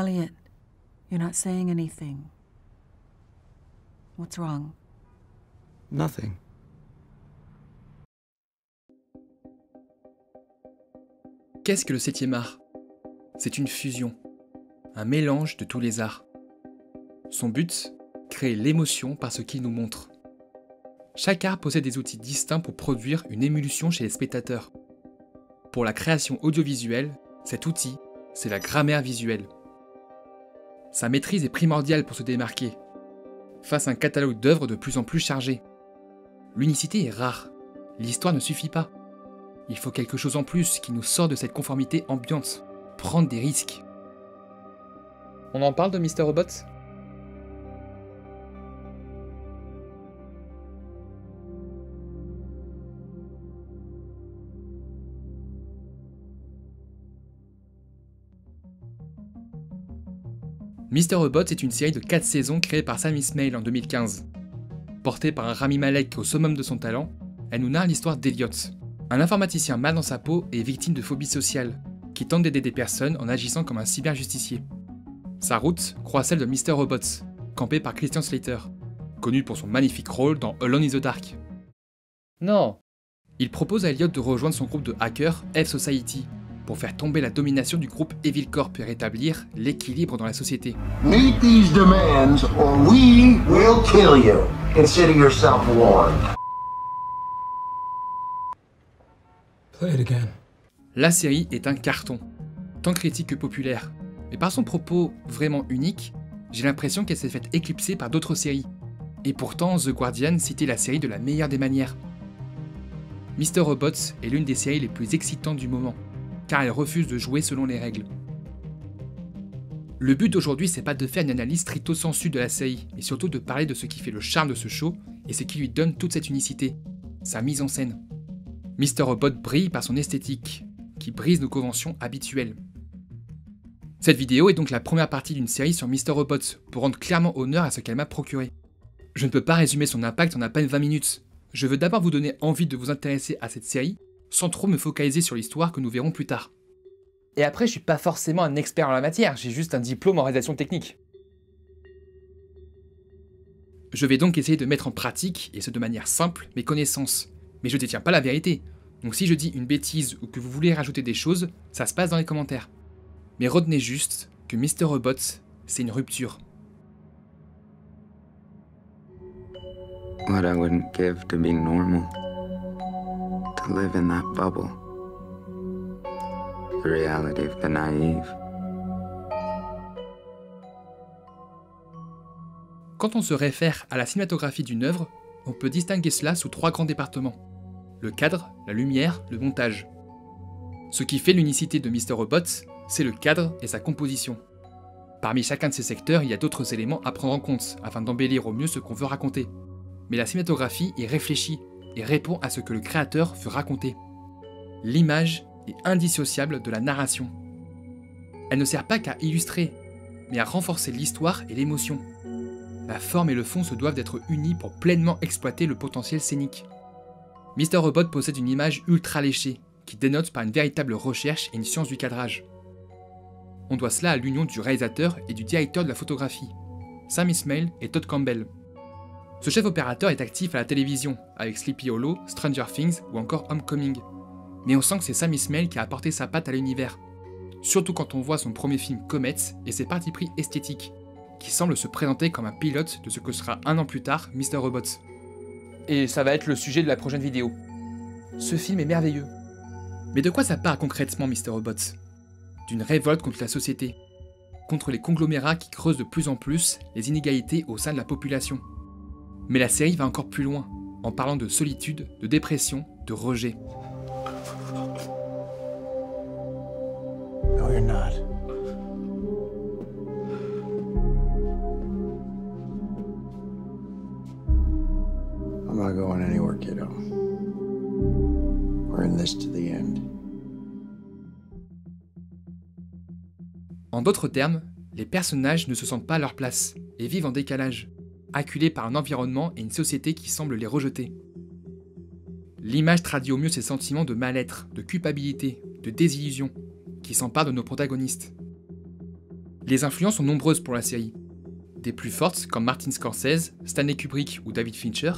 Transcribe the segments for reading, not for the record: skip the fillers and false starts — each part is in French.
Elliot, you're not saying anything. What's wrong? Nothing. Qu'est-ce que le 7e art? C'est une fusion, un mélange de tous les arts. Son but, créer l'émotion par ce qu'il nous montre. Chaque art possède des outils distincts pour produire une émulsion chez les spectateurs. Pour la création audiovisuelle, cet outil, c'est la grammaire visuelle. Sa maîtrise est primordiale pour se démarquer, face à un catalogue d'œuvres de plus en plus chargé. L'unicité est rare, l'histoire ne suffit pas. Il faut quelque chose en plus qui nous sort de cette conformité ambiante, prendre des risques. On en parle de Mr. Robot ? Mr. Robot est une série de 4 saisons créée par Sam Esmail en 2015. Portée par un Rami Malek au summum de son talent, elle nous narre l'histoire d'Elliot, un informaticien mal dans sa peau et victime de phobie sociale, qui tente d'aider des personnes en agissant comme un cyberjusticier. Sa route croise celle de Mr. Robot, campé par Christian Slater, connu pour son magnifique rôle dans Alone in the Dark. Non. Il propose à Elliot de rejoindre son groupe de hackers F-Society, pour faire tomber la domination du groupe Evil Corp et rétablir l'équilibre dans la société. Meet these demands or we will kill you. Consider yourself warned. Play it again. La série est un carton, tant critique que populaire. Mais par son propos vraiment unique, j'ai l'impression qu'elle s'est faite éclipser par d'autres séries. Et pourtant, The Guardian citait la série de la meilleure des manières. Mr. Robot est l'une des séries les plus excitantes du moment, car elle refuse de jouer selon les règles. Le but d'aujourd'hui, c'est pas de faire une analyse stricto sensu de la série, mais surtout de parler de ce qui fait le charme de ce show et ce qui lui donne toute cette unicité, sa mise en scène. Mr. Robot brille par son esthétique, qui brise nos conventions habituelles. Cette vidéo est donc la première partie d'une série sur Mr. Robot, pour rendre clairement honneur à ce qu'elle m'a procuré. Je ne peux pas résumer son impact en à peine 20 minutes. Je veux d'abord vous donner envie de vous intéresser à cette série, sans trop me focaliser sur l'histoire que nous verrons plus tard. Et après, je suis pas forcément un expert en la matière, j'ai juste un diplôme en réalisation technique. Je vais donc essayer de mettre en pratique, et ce de manière simple, mes connaissances. Mais je détiens pas la vérité. Donc si je dis une bêtise ou que vous voulez rajouter des choses, ça se passe dans les commentaires. Mais retenez juste que Mr. Robot, c'est une rupture. What I wouldn't give to be normal. To live in that bubble. The reality of the naive. Quand on se réfère à la cinématographie d'une œuvre, on peut distinguer cela sous 3 grands départements. Le cadre, la lumière, le montage. Ce qui fait l'unicité de Mr. Robot, c'est le cadre et sa composition. Parmi chacun de ces secteurs, il y a d'autres éléments à prendre en compte, afin d'embellir au mieux ce qu'on veut raconter. Mais la cinématographie est réfléchie, et répond à ce que le créateur veut raconter. L'image est indissociable de la narration. Elle ne sert pas qu'à illustrer, mais à renforcer l'histoire et l'émotion. La forme et le fond se doivent d'être unis pour pleinement exploiter le potentiel scénique. Mr. Robot possède une image ultra léchée, qui dénote par une véritable recherche et une science du cadrage. On doit cela à l'union du réalisateur et du directeur de la photographie, Sam Esmail et Todd Campbell. Ce chef opérateur est actif à la télévision, avec Sleepy Hollow, Stranger Things ou encore Homecoming. Mais on sent que c'est Sam Esmail qui a apporté sa patte à l'univers. Surtout quand on voit son premier film Comet et ses partis pris esthétiques, qui semblent se présenter comme un pilote de ce que sera 1 an plus tard Mr. Robot. Et ça va être le sujet de la prochaine vidéo. Ce film est merveilleux. Mais de quoi ça part concrètement Mr. Robot ? D'une révolte contre la société, contre les conglomérats qui creusent de plus en plus les inégalités au sein de la population. Mais la série va encore plus loin, en parlant de solitude, de dépression, de rejet. No, you're not. I'm not going anywhere, kiddo. We're in this to the end. En d'autres termes, les personnages ne se sentent pas à leur place et vivent en décalage, acculés par un environnement et une société qui semblent les rejeter. L'image traduit au mieux ces sentiments de mal-être, de culpabilité, de désillusion, qui s'emparent de nos protagonistes. Les influences sont nombreuses pour la série. Des plus fortes comme Martin Scorsese, Stanley Kubrick ou David Fincher,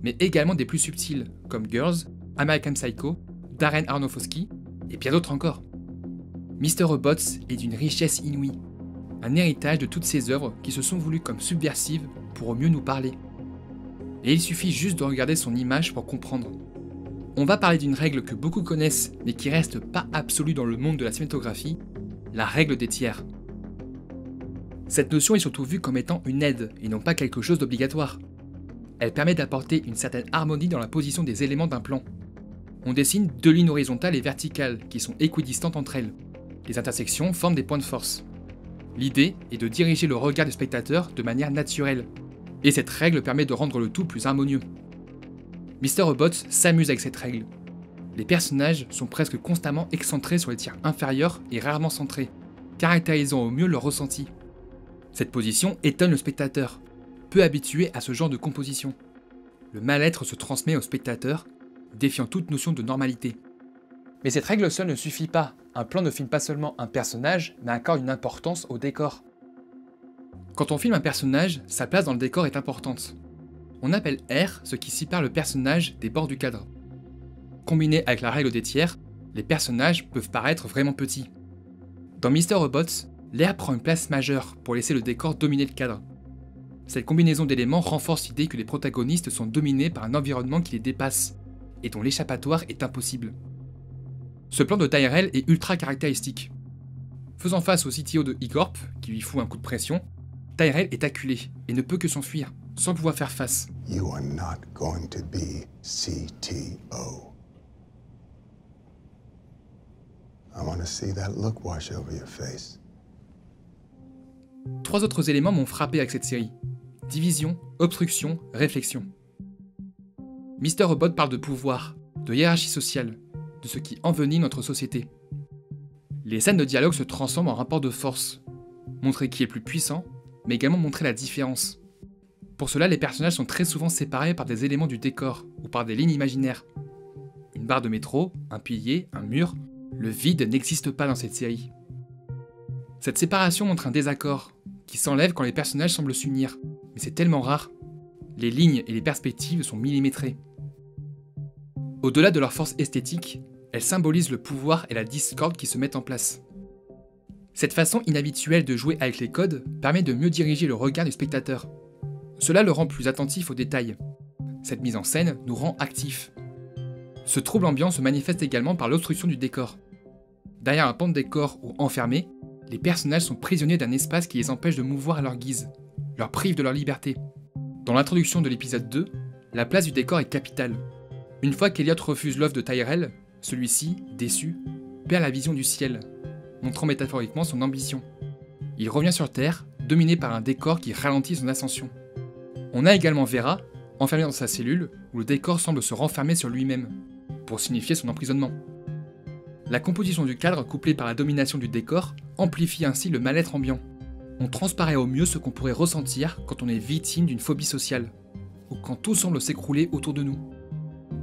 mais également des plus subtiles comme Girls, American Psycho, Darren Aronofsky et bien d'autres encore. Mr. Robots est d'une richesse inouïe, un héritage de toutes ces œuvres qui se sont voulues comme subversives pour au mieux nous parler. Et il suffit juste de regarder son image pour comprendre. On va parler d'une règle que beaucoup connaissent mais qui reste pas absolue dans le monde de la cinématographie, la règle des tiers. Cette notion est surtout vue comme étant une aide et non pas quelque chose d'obligatoire. Elle permet d'apporter une certaine harmonie dans la position des éléments d'un plan. On dessine deux lignes horizontales et verticales qui sont équidistantes entre elles. Les intersections forment des points de force. L'idée est de diriger le regard du spectateur de manière naturelle, et cette règle permet de rendre le tout plus harmonieux. Mr. Robots s'amuse avec cette règle. Les personnages sont presque constamment excentrés sur les tiers inférieurs et rarement centrés, caractérisant au mieux leur ressenti. Cette position étonne le spectateur, peu habitué à ce genre de composition. Le mal-être se transmet au spectateur, défiant toute notion de normalité. Mais cette règle seule ne suffit pas. Un plan ne filme pas seulement un personnage, mais accorde une importance au décor. Quand on filme un personnage, sa place dans le décor est importante. On appelle R ce qui sépare le personnage des bords du cadre. Combiné avec la règle des tiers, les personnages peuvent paraître vraiment petits. Dans Mr. Robots, l'air prend une place majeure pour laisser le décor dominer le cadre. Cette combinaison d'éléments renforce l'idée que les protagonistes sont dominés par un environnement qui les dépasse, et dont l'échappatoire est impossible. Ce plan de Tyrell est ultra caractéristique. Faisant face au CTO de E-Corp, qui lui fout un coup de pression, Tyrell est acculé et ne peut que s'enfuir, sans pouvoir faire face. You are not going to be CTO. I want to see that look wash over your face. 3 autres éléments m'ont frappé avec cette série. Division, obstruction, réflexion. Mr. Robot parle de pouvoir, de hiérarchie sociale, de ce qui envenime notre société. Les scènes de dialogue se transforment en rapport de force, montrer qui est plus puissant, mais également montrer la différence. Pour cela, les personnages sont très souvent séparés par des éléments du décor ou par des lignes imaginaires. Une barre de métro, un pilier, un mur, le vide n'existe pas dans cette série. Cette séparation montre un désaccord, qui s'enlève quand les personnages semblent s'unir, mais c'est tellement rare. Les lignes et les perspectives sont millimétrées. Au-delà de leur force esthétique, elles symbolisent le pouvoir et la discorde qui se mettent en place. Cette façon inhabituelle de jouer avec les codes permet de mieux diriger le regard du spectateur. Cela le rend plus attentif aux détails. Cette mise en scène nous rend actifs. Ce trouble ambiant se manifeste également par l'obstruction du décor. Derrière un pan de décor ou enfermé, les personnages sont prisonniers d'un espace qui les empêche de mouvoir à leur guise, leur prive de leur liberté. Dans l'introduction de l'épisode 2, la place du décor est capitale. Une fois qu'Elliot refuse l'offre de Tyrell, celui-ci, déçu, perd la vision du ciel, montrant métaphoriquement son ambition. Il revient sur Terre, dominé par un décor qui ralentit son ascension. On a également Vera, enfermée dans sa cellule, où le décor semble se renfermer sur lui-même, pour signifier son emprisonnement. La composition du cadre, couplée par la domination du décor, amplifie ainsi le mal-être ambiant. On transparaît au mieux ce qu'on pourrait ressentir quand on est victime d'une phobie sociale, ou quand tout semble s'écrouler autour de nous.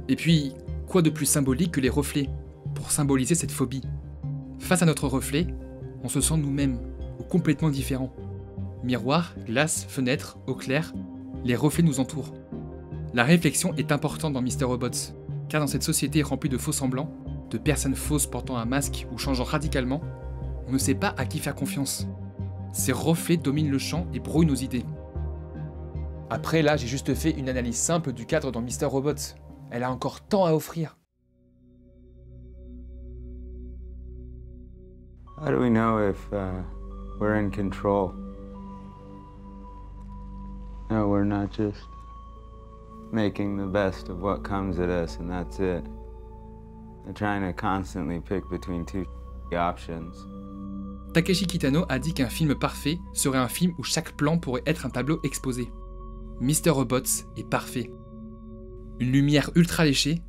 Et puis, quoi de plus symbolique que les reflets, pour symboliser cette phobie? Face à notre reflet, on se sent nous-mêmes, ou complètement différents. Miroir, glace, fenêtre, eau claire, les reflets nous entourent. La réflexion est importante dans Mr. Robots, car dans cette société remplie de faux-semblants, de personnes fausses portant un masque ou changeant radicalement, on ne sait pas à qui faire confiance. Ces reflets dominent le champ et brouillent nos idées. Après là, j'ai juste fait une analyse simple du cadre dans Mr. Robots. Elle a encore tant à offrir. How do we know if we're in control? No, we're not just making the best of what comes at us and that's it. They're trying to constantly pick between two options. Takeshi Kitano a dit qu'un film parfait serait un film où chaque plan pourrait être un tableau exposé. Mr. Robots est parfait. Une lumière ultra léchée,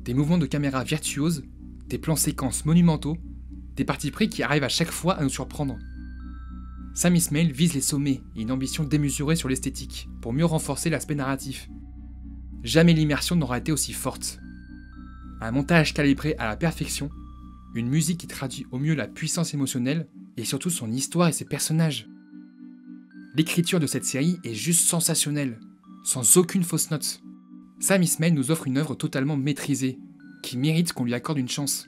des mouvements de caméra virtuoses, des plans séquences monumentaux, des partis pris qui arrivent à chaque fois à nous surprendre. Sam Esmail vise les sommets et une ambition démesurée sur l'esthétique, pour mieux renforcer l'aspect narratif. Jamais l'immersion n'aura été aussi forte. Un montage calibré à la perfection, une musique qui traduit au mieux la puissance émotionnelle et surtout son histoire et ses personnages. L'écriture de cette série est juste sensationnelle, sans aucune fausse note. Sam Esmail nous offre une œuvre totalement maîtrisée, qui mérite qu'on lui accorde une chance.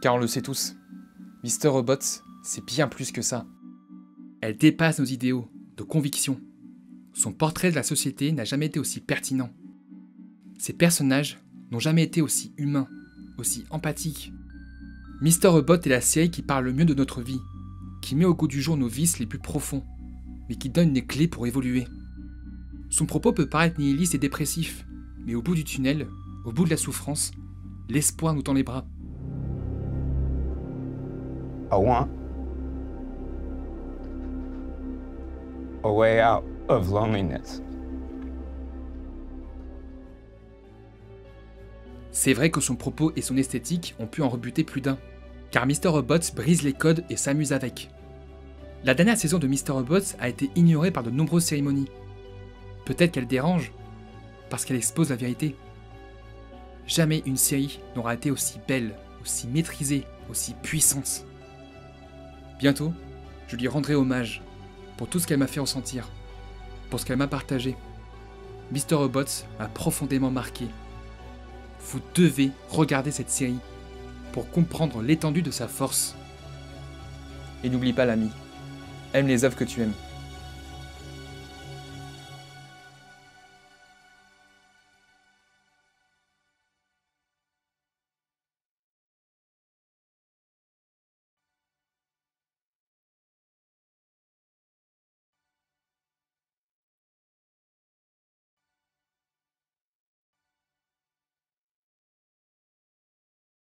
Car on le sait tous, Mr. Robot, c'est bien plus que ça. Elle dépasse nos idéaux, nos convictions. Son portrait de la société n'a jamais été aussi pertinent. Ses personnages n'ont jamais été aussi humains, aussi empathiques. Mr. Robot est la série qui parle le mieux de notre vie, qui met au goût du jour nos vices les plus profonds, mais qui donne les clés pour évoluer. Son propos peut paraître nihiliste et dépressif, mais au bout du tunnel, au bout de la souffrance, l'espoir nous tend les bras. I want a way out of loneliness. C'est vrai que son propos et son esthétique ont pu en rebuter plus d'un, car Mr. Robot brise les codes et s'amuse avec. La dernière saison de Mr. Robot a été ignorée par de nombreuses cérémonies. Peut-être qu'elle dérange, parce qu'elle expose la vérité. Jamais une série n'aura été aussi belle, aussi maîtrisée, aussi puissante. Bientôt, je lui rendrai hommage pour tout ce qu'elle m'a fait ressentir, pour ce qu'elle m'a partagé. Mr. Robot m'a profondément marqué. Vous devez regarder cette série pour comprendre l'étendue de sa force. Et n'oublie pas l'ami, aime les œuvres que tu aimes.